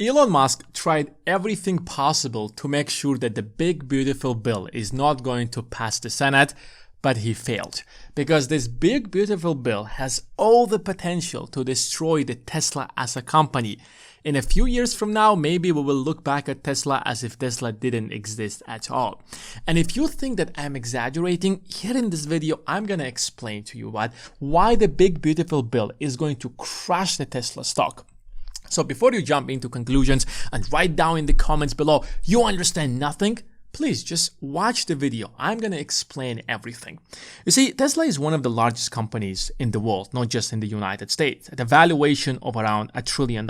Elon Musk tried everything possible to make sure that the big beautiful bill is not going to pass the Senate, but he failed. Because this big beautiful bill has all the potential to destroy the Tesla as a company. In a few years from now, maybe we will look back at Tesla as if Tesla didn't exist at all. And if you think that I'm exaggerating, here in this video, I'm gonna explain to you why the big beautiful bill is going to crush the Tesla stock. So before you jump into conclusions and write down in the comments below, you understand nothing, please just watch the video. I'm going to explain everything. You see, Tesla is one of the largest companies in the world, not just in the United States, at a valuation of around $1 trillion.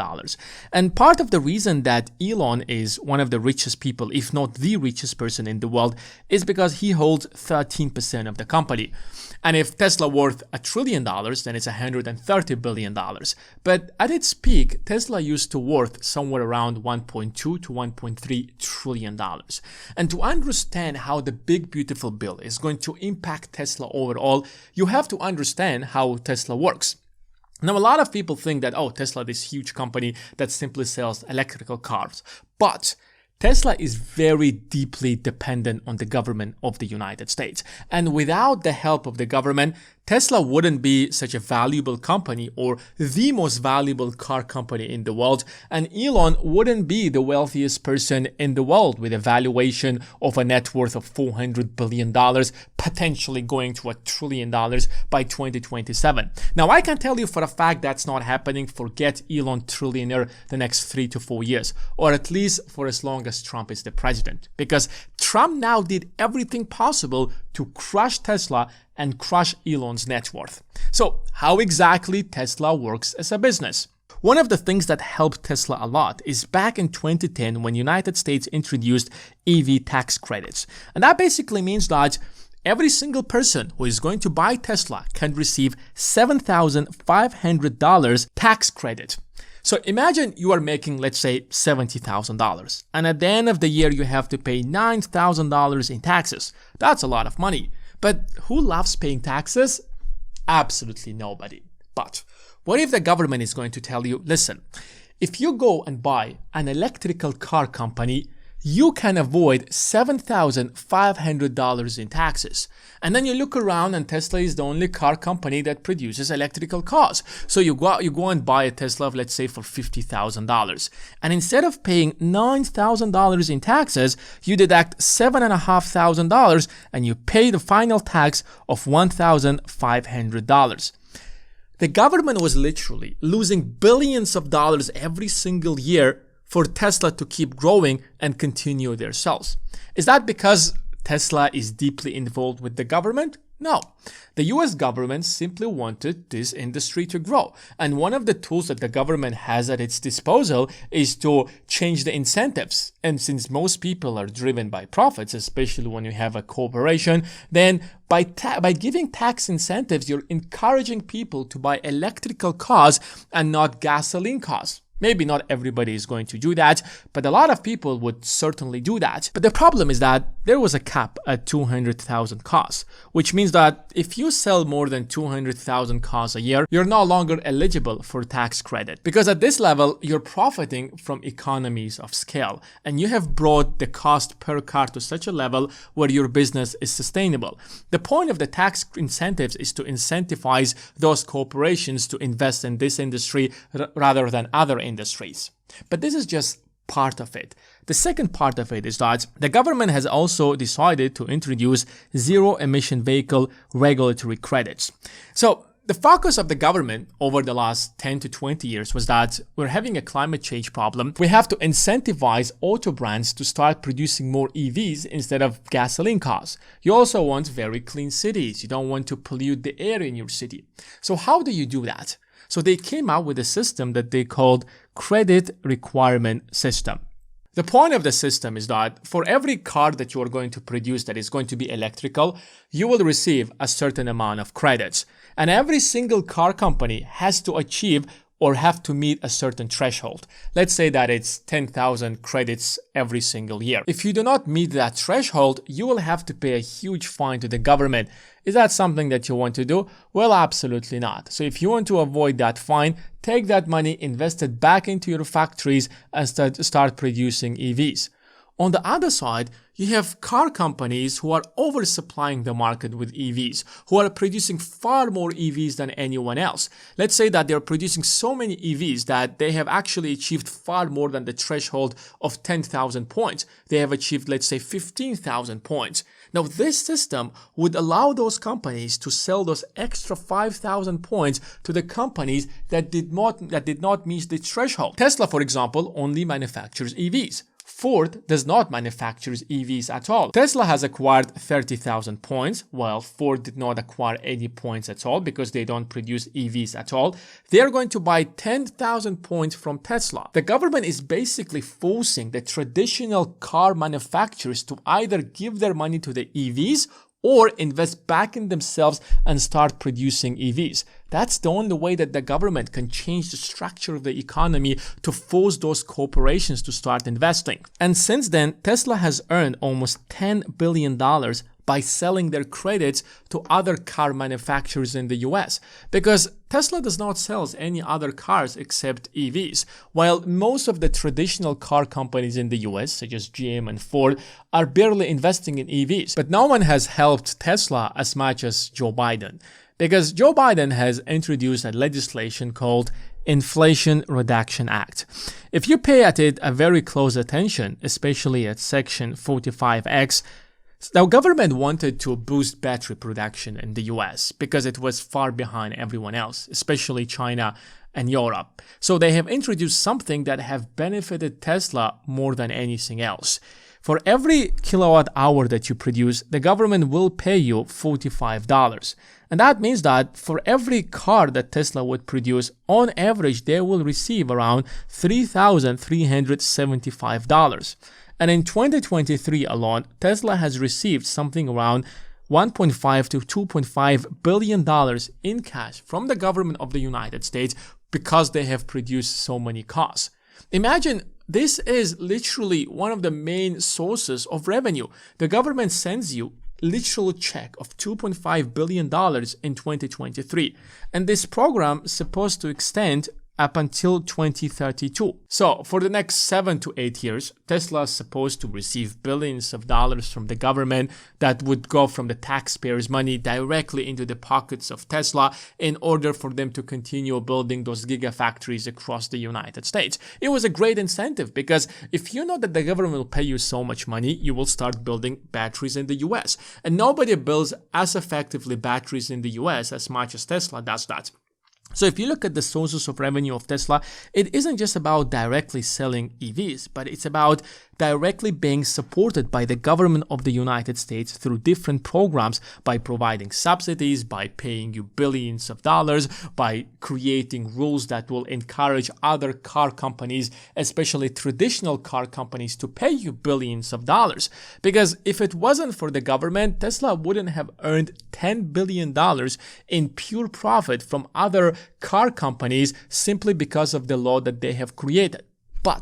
And part of the reason that Elon is one of the richest people, if not the richest person in the world, is because he holds 13% of the company. And if Tesla worth $1 trillion, then it's $130 billion. But at its peak, Tesla used to worth somewhere around $1.2 to $1.3 trillion. And to understand how the big beautiful bill is going to impact Tesla overall, you have to understand how Tesla works. Now, a lot of people think that, oh, Tesla, this huge company that simply sells electrical cars. But Tesla is very deeply dependent on the government of the United States. And without the help of the government, Tesla wouldn't be such a valuable company or the most valuable car company in the world. And Elon wouldn't be the wealthiest person in the world with a valuation of a net worth of $400 billion, potentially going to $1 trillion by 2027. Now, I can tell you for a fact that's not happening. Forget Elon trillionaire the next 3 to 4 years, or at least for as long as Trump is the president. Because Trump now did everything possible to crush Tesla and crush Elon's net worth. So how exactly Tesla works as a business? One of the things that helped Tesla a lot is back in 2010 when United States introduced EV tax credits. And that basically means that every single person who is going to buy Tesla can receive $7,500 tax credit. So imagine you are making, let's say, $70,000, and at the end of the year you have to pay $9,000 in taxes. That's a lot of money. But who loves paying taxes? Absolutely nobody. But what if the government is going to tell you, listen, if you go and buy an electrical car company, you can avoid $7,500 in taxes. And then you look around and Tesla is the only car company that produces electrical cars. So you go and buy a Tesla of, let's say, for $50,000. And instead of paying $9,000 in taxes, you deduct $7,500 and you pay the final tax of $1,500. The government was literally losing billions of dollars every single year for Tesla to keep growing and continue their sales. Is that because Tesla is deeply involved with the government? No. The US government simply wanted this industry to grow. And one of the tools that the government has at its disposal is to change the incentives. And since most people are driven by profits, especially when you have a corporation, then by giving tax incentives, you're encouraging people to buy electrical cars and not gasoline cars. Maybe not everybody is going to do that, but a lot of people would certainly do that. But the problem is that there was a cap at 200,000 cars, which means that if you sell more than 200,000 cars a year, you're no longer eligible for tax credit. Because at this level, you're profiting from economies of scale, and you have brought the cost per car to such a level where your business is sustainable. The point of the tax incentives is to incentivize those corporations to invest in this industry rather than other industries. But this is just part of it. The second part of it is that the government has also decided to introduce zero-emission vehicle regulatory credits. So the focus of the government over the last 10 to 20 years was that we're having a climate change problem. We have to incentivize auto brands to start producing more EVs instead of gasoline cars. You also want very clean cities. You don't want to pollute the air in your city. So how do you do that? So they came out with a system that they called Credit Requirement System. The point of the system is that for every car that you are going to produce that is going to be electrical, you will receive a certain amount of credits. And every single car company has to achieve or have to meet a certain threshold. Let's say that it's 10,000 credits every single year. If you do not meet that threshold, you will have to pay a huge fine to the government. Is that something that you want to do? Well, absolutely not. So if you want to avoid that fine, take that money, invest it back into your factories and start producing EVs. On the other side, you have car companies who are oversupplying the market with EVs, who are producing far more EVs than anyone else. Let's say that they're producing so many EVs that they have actually achieved far more than the threshold of 10,000 points. They have achieved, let's say, 15,000 points. Now, this system would allow those companies to sell those extra 5,000 points to the companies that did not meet the threshold. Tesla, for example, only manufactures EVs. Ford does not manufacture EVs at all. Tesla has acquired 30,000 points, while Ford did not acquire any points at all because they don't produce EVs at all. They're going to buy 10,000 points from Tesla. The government is basically forcing the traditional car manufacturers to either give their money to the EVs or invest back in themselves and start producing EVs. That's the only way that the government can change the structure of the economy to force those corporations to start investing. And since then, Tesla has earned almost $10 billion by selling their credits to other car manufacturers in the US, because Tesla does not sell any other cars except EVs, while most of the traditional car companies in the US, such as GM and Ford, are barely investing in EVs. But no one has helped Tesla as much as Joe Biden, because Joe Biden has introduced a legislation called Inflation Reduction Act. If you pay at it a very close attention, especially at Section 45X, the government wanted to boost battery production in the US because it was far behind everyone else, especially China and Europe. So they have introduced something that have benefited Tesla more than anything else. For every kilowatt hour that you produce, the government will pay you $45. And that means that for every car that Tesla would produce, on average, they will receive around $3,375. And in 2023 alone, Tesla has received something around $1.5 to $2.5 billion in cash from the government of the United States because they have produced so many cars. Imagine this is literally one of the main sources of revenue. The government sends you literal check of $2.5 billion in 2023. And this program is supposed to extend up until 2032. So for the next 7 to 8 years, Tesla is supposed to receive billions of dollars from the government that would go from the taxpayers' money directly into the pockets of Tesla in order for them to continue building those gigafactories across the United States. It was a great incentive because if you know that the government will pay you so much money, you will start building batteries in the US. And nobody builds as effectively batteries in the US as much as Tesla does that. So if you look at the sources of revenue of Tesla, it isn't just about directly selling EVs, but it's about directly being supported by the government of the United States through different programs, by providing subsidies, by paying you billions of dollars, by creating rules that will encourage other car companies, especially traditional car companies, to pay you billions of dollars. Because if it wasn't for the government, Tesla wouldn't have earned $10 billion in pure profit from other car companies simply because of the law that they have created. But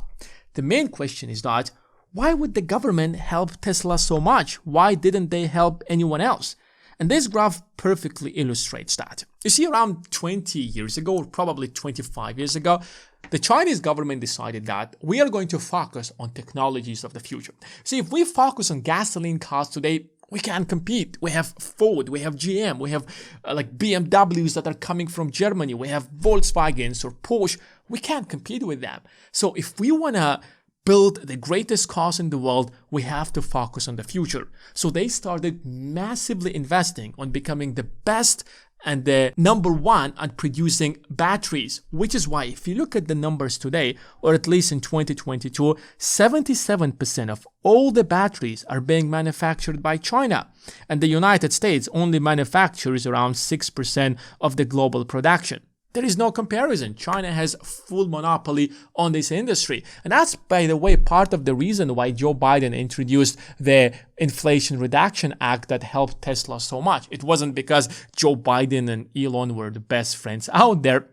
the main question is that why would the government help Tesla so much? Why didn't they help anyone else? And this graph perfectly illustrates that. You see, around 20 years ago, or probably 25 years ago, the Chinese government decided that we are going to focus on technologies of the future. See, if we focus on gasoline cars today, we can't compete. We have Ford, we have GM, we have like BMWs that are coming from Germany, we have Volkswagens or Porsche. We can't compete with them. So if we want to build the greatest cars in the world, we have to focus on the future. So they started massively investing on becoming the best and the number one at producing batteries, which is why if you look at the numbers today, or at least in 2022, 77% of all the batteries are being manufactured by China, and the United States only manufactures around 6% of the global production. There is no comparison. China has full monopoly on this industry. And that's, by the way, part of the reason why Joe Biden introduced the Inflation Reduction Act that helped Tesla so much. It wasn't because Joe Biden and Elon were the best friends out there.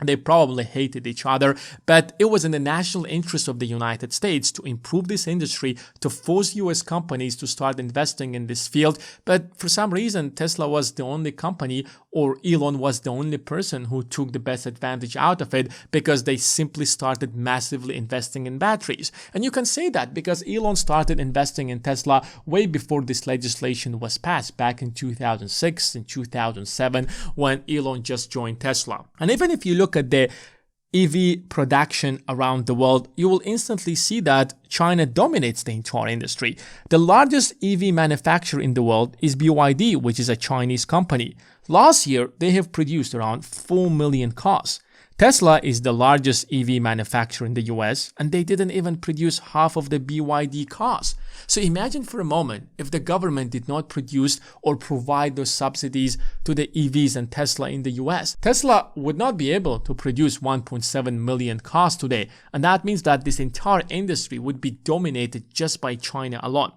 They probably hated each other, but it was in the national interest of the United States to improve this industry, to force US companies to start investing in this field. But for some reason, Tesla was the only company, or Elon was the only person who took the best advantage out of it, because they simply started massively investing in batteries. And you can say that because Elon started investing in Tesla way before this legislation was passed, back in 2006 and 2007, when Elon just joined Tesla. And even if you look at the EV production around the world, you will instantly see that China dominates the entire industry. The largest EV manufacturer in the world is BYD, which is a Chinese company. Last year, they have produced around 4 million cars. Tesla is the largest EV manufacturer in the US, and they didn't even produce half of the BYD cars. So imagine for a moment if the government did not produce or provide those subsidies to the EVs and Tesla in the US. Tesla would not be able to produce 1.7 million cars today, and that means that this entire industry would be dominated just by China alone.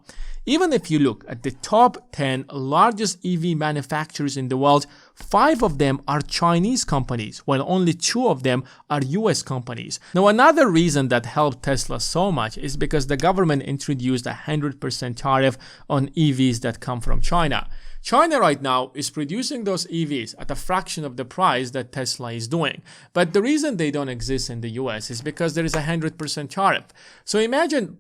Even if you look at the top 10 largest EV manufacturers in the world, 5 of them are Chinese companies, while only 2 of them are US companies. Now, another reason that helped Tesla so much is because the government introduced a 100% tariff on EVs that come from China. China right now is producing those EVs at a fraction of the price that Tesla is doing. But the reason they don't exist in the US is because there is a 100% tariff. So imagine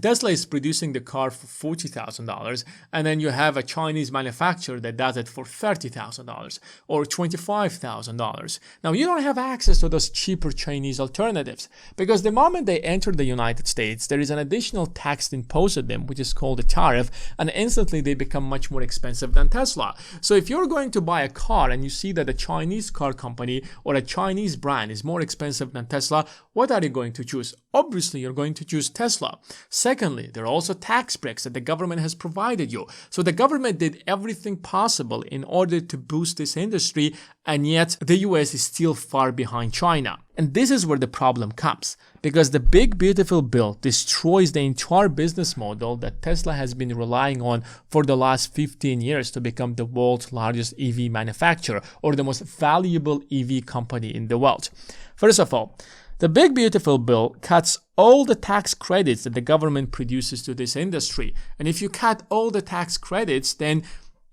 Tesla is producing the car for $40,000, and then you have a Chinese manufacturer that does it for $30,000 or $25,000. Now, you don't have access to those cheaper Chinese alternatives, because the moment they enter the United States, there is an additional tax imposed on them, which is called a tariff, and instantly they become much more expensive than Tesla. So if you're going to buy a car and you see that a Chinese car company or a Chinese brand is more expensive than Tesla, what are you going to choose? Obviously, you're going to choose Tesla. Secondly, there are also tax breaks that the government has provided you. So the government did everything possible in order to boost this industry, and yet the US is still far behind China. And this is where the problem comes, because the Big Beautiful Bill destroys the entire business model that Tesla has been relying on for the last 15 years to become the world's largest EV manufacturer, or the most valuable EV company in the world. First of all, the Big Beautiful Bill cuts all the tax credits that the government produces to this industry. And if you cut all the tax credits, then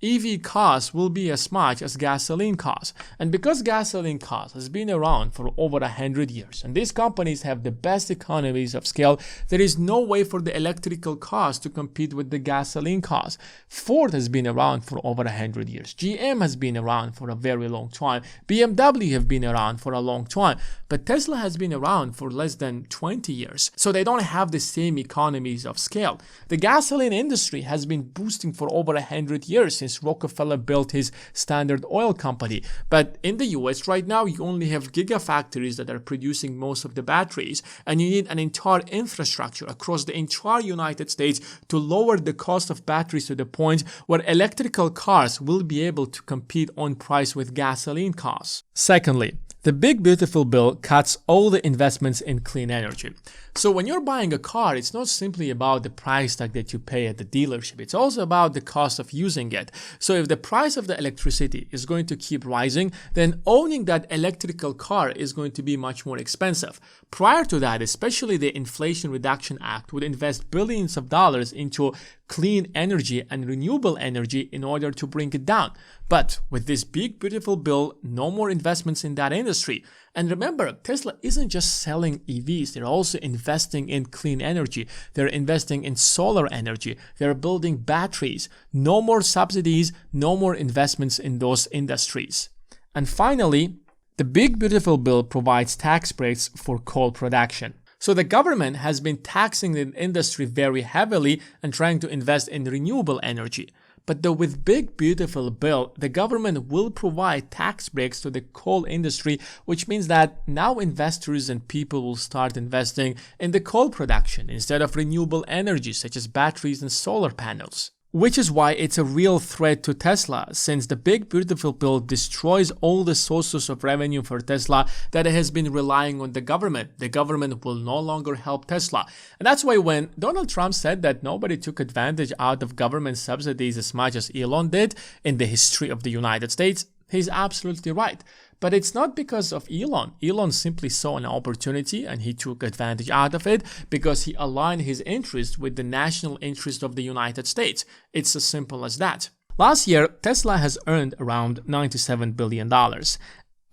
EV cars will be as much as gasoline cars. And because gasoline cars has been around for over 100 years, and these companies have the best economies of scale, there is no way for the electrical cars to compete with the gasoline cars. Ford has been around for over 100 years. GM has been around for a very long time. BMW have been around for a long time. But Tesla has been around for less than 20 years. So they don't have the same economies of scale. The gasoline industry has been boosting for over 100 years since Rockefeller built his Standard Oil company. But in the US right now, you only have gigafactories that are producing most of the batteries, and you need an entire infrastructure across the entire United States to lower the cost of batteries to the point where electrical cars will be able to compete on price with gasoline cars. Secondly, the Big Beautiful Bill cuts all the investments in clean energy. So when you're buying a car, it's not simply about the price tag that you pay at the dealership. It's also about the cost of using it. So if the price of the electricity is going to keep rising, then owning that electrical car is going to be much more expensive. Prior to that, especially the Inflation Reduction Act would invest billions of dollars into clean energy and renewable energy in order to bring it down. But with this Big Beautiful Bill, no more investments in that industry. And remember, Tesla isn't just selling EVs, they're also investing in clean energy. They're investing in solar energy. They're building batteries. No more subsidies, no more investments in those industries. And finally, the Big Beautiful Bill provides tax breaks for coal production. So the government has been taxing the industry very heavily and trying to invest in renewable energy. But with Big Beautiful Bill, the government will provide tax breaks to the coal industry, which means that now investors and people will start investing in the coal production instead of renewable energy such as batteries and solar panels. Which is why it's a real threat to Tesla, since the Big Beautiful Bill destroys all the sources of revenue for Tesla that has been relying on the government. The government will no longer help Tesla. And that's why when Donald Trump said that nobody took advantage out of government subsidies as much as Elon did in the history of the United States, He's absolutely right. But it's not because of Elon. Elon simply saw an opportunity and he took advantage out of it because he aligned his interest with the national interest of the United States. It's as simple as that. Last year, Tesla has earned around $97 billion.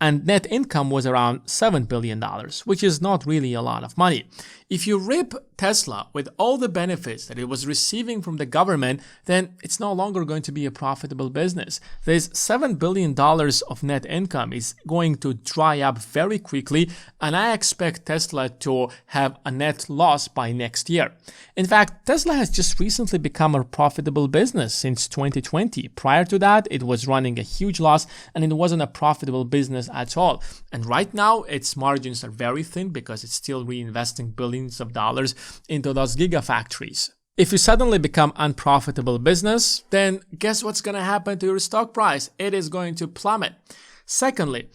And net income was around $7 billion, which is not really a lot of money. If you rip Tesla with all the benefits that it was receiving from the government, then it's no longer going to be a profitable business. This $7 billion of net income is going to dry up very quickly, and I expect Tesla to have a net loss by next year. In fact, Tesla has just recently become a profitable business since 2020. Prior to that, it was running a huge loss and it wasn't a profitable business at all. And right now, its margins are very thin because it's still reinvesting billions of dollars into those gigafactories. If you suddenly become unprofitable business, then guess what's going to happen to your stock price? It is going to plummet. Secondly,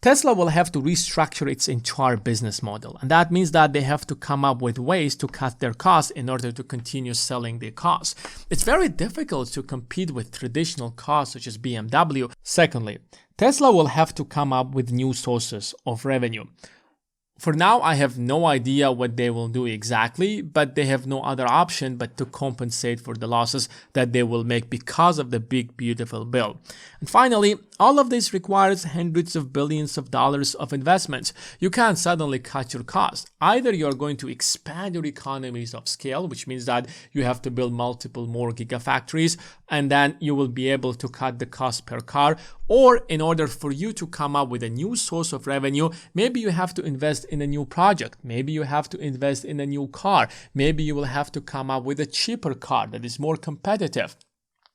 Tesla will have to restructure its entire business model, and that means that they have to come up with ways to cut their costs in order to continue selling their cars. It's very difficult to compete with traditional cars such as BMW. Secondly, Tesla will have to come up with new sources of revenue. For now, I have no idea what they will do exactly, but they have no other option but to compensate for the losses that they will make because of the big, beautiful bill. And finally, all of this requires hundreds of billions of dollars of investments. You can't suddenly cut your costs. Either you're going to expand your economies of scale, which means that you have to build multiple more gigafactories, and then you will be able to cut the cost per car, or in order for you to come up with a new source of revenue, maybe you have to invest in a new project. Maybe you have to invest in a new car. Maybe you will have to come up with a cheaper car that is more competitive.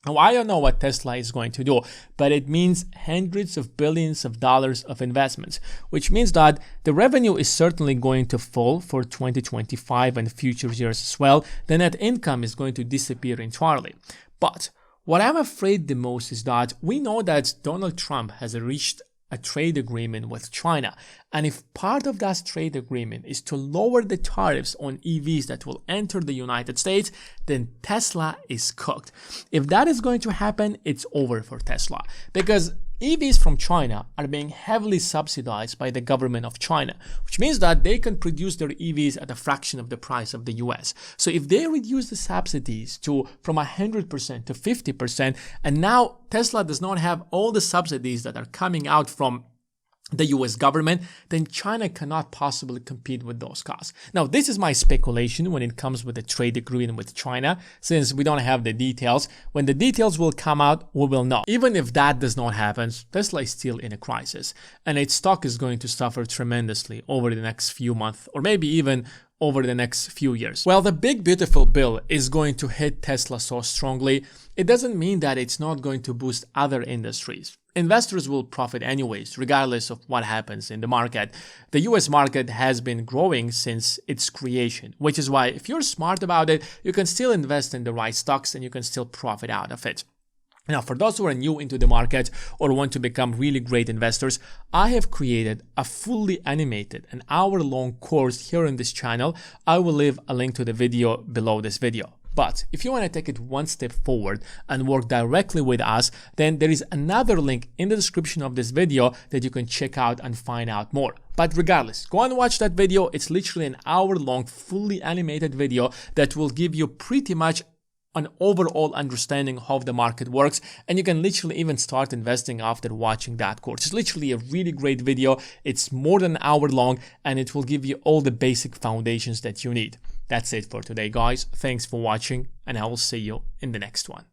Now, I don't know what Tesla is going to do, but it means hundreds of billions of dollars of investments, which means that the revenue is certainly going to fall for 2025 and future years as well. The net income is going to disappear entirely. But what I'm afraid the most is that we know that Donald Trump has reached a trade agreement with China. And if part of that trade agreement is to lower the tariffs on EVs that will enter the United States, then Tesla is cooked. If that is going to happen, it's over for Tesla. Because EVs from China are being heavily subsidized by the government of China, which means that they can produce their EVs at a fraction of the price of the US. So if they reduce the subsidies from 100% to 50%, and now Tesla does not have all the subsidies that are coming out from the US government, then China cannot possibly compete with those costs. Now, this is my speculation when it comes with the trade agreement with China, since we don't have the details. When the details will come out, we will know. Even if that does not happen, Tesla is still in a crisis, and its stock is going to suffer tremendously over the next few months, or maybe even over the next few years. Well, the big beautiful bill is going to hit Tesla so strongly, it doesn't mean that it's not going to boost other industries. Investors will profit anyways, regardless of what happens in the market. The US market has been growing since its creation, which is why if you're smart about it, you can still invest in the right stocks and you can still profit out of it. Now, for those who are new into the market or want to become really great investors, I have created a fully animated, an hour-long course here on this channel. I will leave a link to the video below this video. But if you want to take it one step forward and work directly with us, then there is another link in the description of this video that you can check out and find out more. But regardless, go and watch that video. It's literally an hour-long, fully animated video that will give you pretty much an overall understanding of how the market works, and you can literally even start investing after watching that course. It's literally a really great video. It's more than an hour long, and it will give you all the basic foundations that you need. That's it for today, guys. Thanks for watching, and I will see you in the next one.